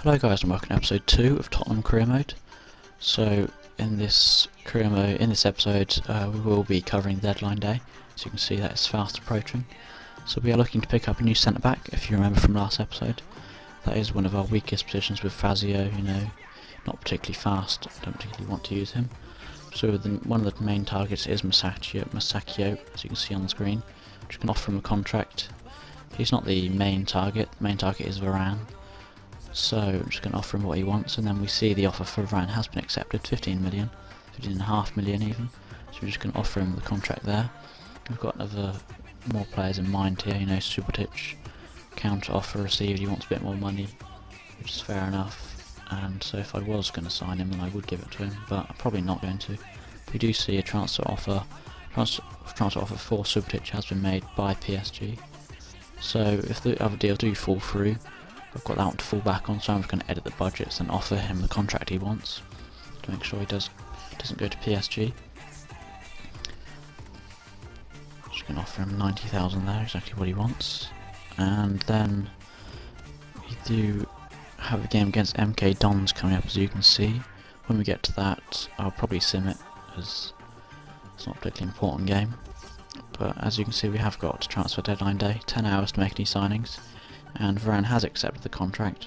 Hello guys and welcome to episode 2 of Tottenham Career Mode. So in this episode we will be covering deadline day. As you can see, that is fast approaching. So we are looking to pick up a new centre back. If you remember from last episode, that is one of our weakest positions with Fazio, not particularly fast. I don't particularly want to use him. So one of the main targets is Masakio, as you can see on the screen, which can offer him a contract. He's not the main target. The main target is Varane. So I'm just going to offer him what he wants, and then we see the offer for Varane has been accepted, 15 million, 15.5 million even. So we're just going to offer him the contract there. We've got more players in mind here, Subotic, counter offer received, he wants a bit more money, which is fair enough. And so if I was going to sign him, then I would give it to him, but I'm probably not going to. We do see a transfer offer for Subotic has been made by PSG. So if the other deals do fall through, I've got that one to fall back on, so I'm just going to edit the budgets and offer him the contract he wants to make sure he doesn't go to PSG. Just going to offer him 90,000 there, exactly what he wants. And then we do have a game against MK Dons coming up, as you can see. When we get to that, I'll probably sim it, as it's not a particularly important game. But as you can see, we have got transfer deadline day, 10 hours to make any signings. And Varane has accepted the contract,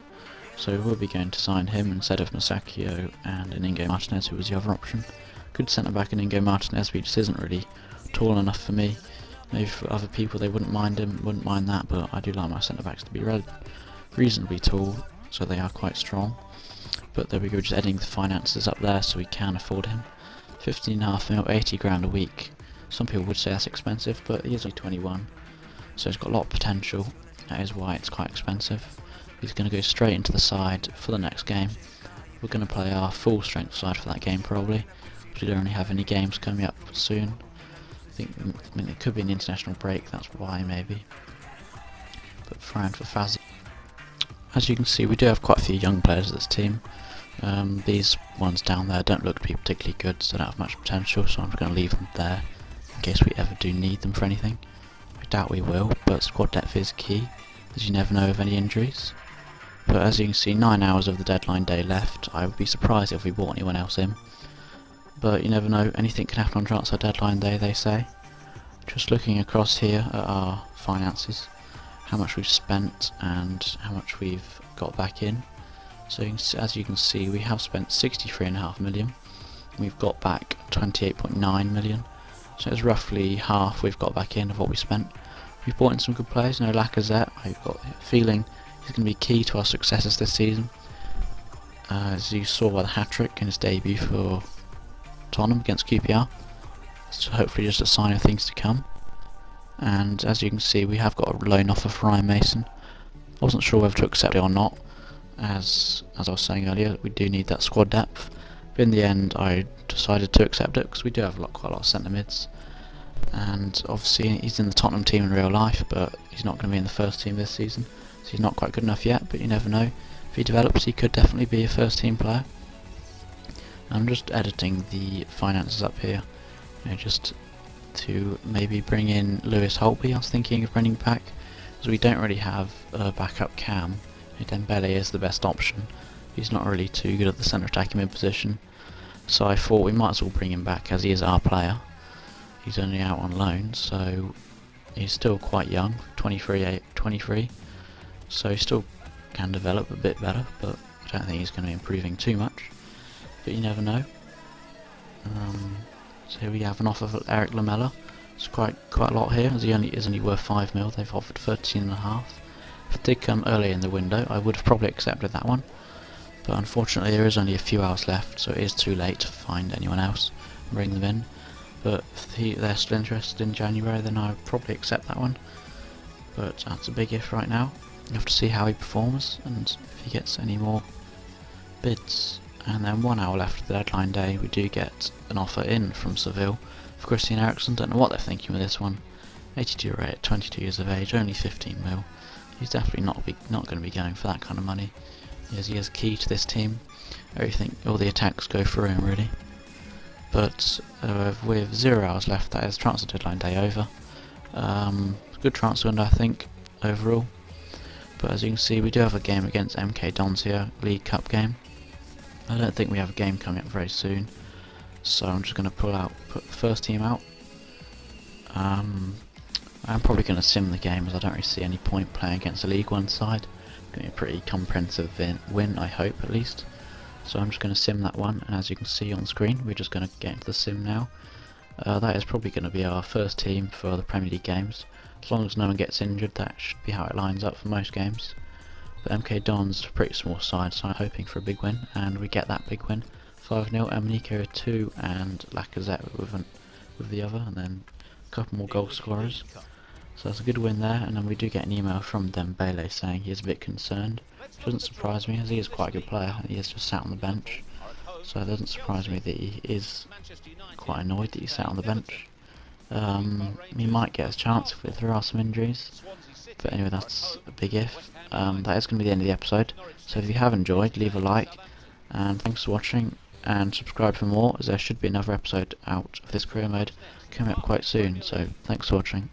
so we'll be going to sign him instead of Masakio and Inigo Martinez, who was the other option. Good centre back in Inigo Martinez, but he just isn't really tall enough for me. Maybe for other people they wouldn't mind that, but I do like my centre backs to be reasonably tall, so they are quite strong. But there we go, just adding the finances up there so we can afford him. 15.5 mil, 80 grand a week. Some people would say that's expensive, but he is only 21, so he's got a lot of potential. That is why it's quite expensive. He's going to go straight into the side for the next game. We're going to play our full strength side for that game probably, because we don't really have any games coming up soon. I mean it could be an international break, that's why maybe. But Varane for Fazio. As you can see, we do have quite a few young players at this team. These ones down there don't look to be particularly good, so don't have much potential, so I'm just going to leave them there in case we ever do need them for anything. I doubt we will, but squad depth is key, as you never know of any injuries. But as you can see, 9 hours of the deadline day left. I would be surprised if we brought anyone else in. But you never know, anything can happen on transfer deadline day, they say. Just looking across here at our finances, how much we've spent and how much we've got back in. So as you can see, we have spent 63.5 million. We've got back 28.9 million. So it's roughly half we've got back in of what we spent. We've brought in some good players, Lacazette. I've got a feeling he's going to be key to our successes this season. As you saw by the hat-trick in his debut for Tottenham against QPR. So hopefully just a sign of things to come. And as you can see, we have got a loan offer for Ryan Mason. I wasn't sure whether to accept it or not. As I was saying earlier, we do need that squad depth. But in the end, I decided to accept it because we do have quite a lot of centre mids, and obviously he's in the Tottenham team in real life, but he's not going to be in the first team this season, so he's not quite good enough yet. But you never know, if he develops, he could definitely be a first team player. I'm just editing the finances up here, just to maybe bring in Lewis Holtby. I was thinking of bringing back, because we don't really have a backup cam. Dembele is the best option. He's not really too good at the centre attacking mid position, so I thought we might as well bring him back, as he is our player. He's only out on loan, so he's still quite young, 23, so he still can develop a bit better, but I don't think he's going to be improving too much, but you never know. So here we have an offer for Eric Lamela. It's quite a lot here, as he is only worth 5 mil. They've offered 13.5. If it did come early in the window, I would have probably accepted that one. But unfortunately there is only a few hours left, so it is too late to find anyone else and bring them in. But if they're still interested in January, then I would probably accept that one. But that's a big if right now. You have to see how he performs and if he gets any more bids. And then 1 hour left of the deadline day, we do get an offer in from Seville for Christian Eriksen. Don't know what they're thinking with this one. 82 rate, 22 years of age, only 15 mil. He's definitely not going to be going for that kind of money. He is key to this team. All the attacks go through him really. But with 0 hours left, that is transfer deadline day over. Good transfer window, I think, overall. But as you can see, we do have a game against MK Dons here, League Cup game. I don't think we have a game coming up very soon, so I'm just going to put the first team out. I'm probably going to sim the game as I don't really see any point playing against a League 1 side. It's going to be a pretty comprehensive win, I hope at least. So I'm just going to sim that one, and as you can see on screen, we're just going to get into the sim now. That is probably going to be our first team for the Premier League games. As long as no one gets injured, that should be how it lines up for most games. But MK Dons is a pretty small side, so I'm hoping for a big win, and we get that big win. 5-0, Nico 2, and Lacazette with the other, and then a couple more goal scorers. So that's a good win there, and then we do get an email from Dembele saying he is a bit concerned, which doesn't surprise me as he is quite a good player, and he is just sat on the bench. So it doesn't surprise me that he is quite annoyed that he sat on the bench. He might get a chance if there are some injuries, but anyway, that's a big if. That is going to be the end of the episode, so if you have enjoyed, leave a like, and thanks for watching, and subscribe for more, as there should be another episode out of this career mode coming up quite soon, so thanks for watching.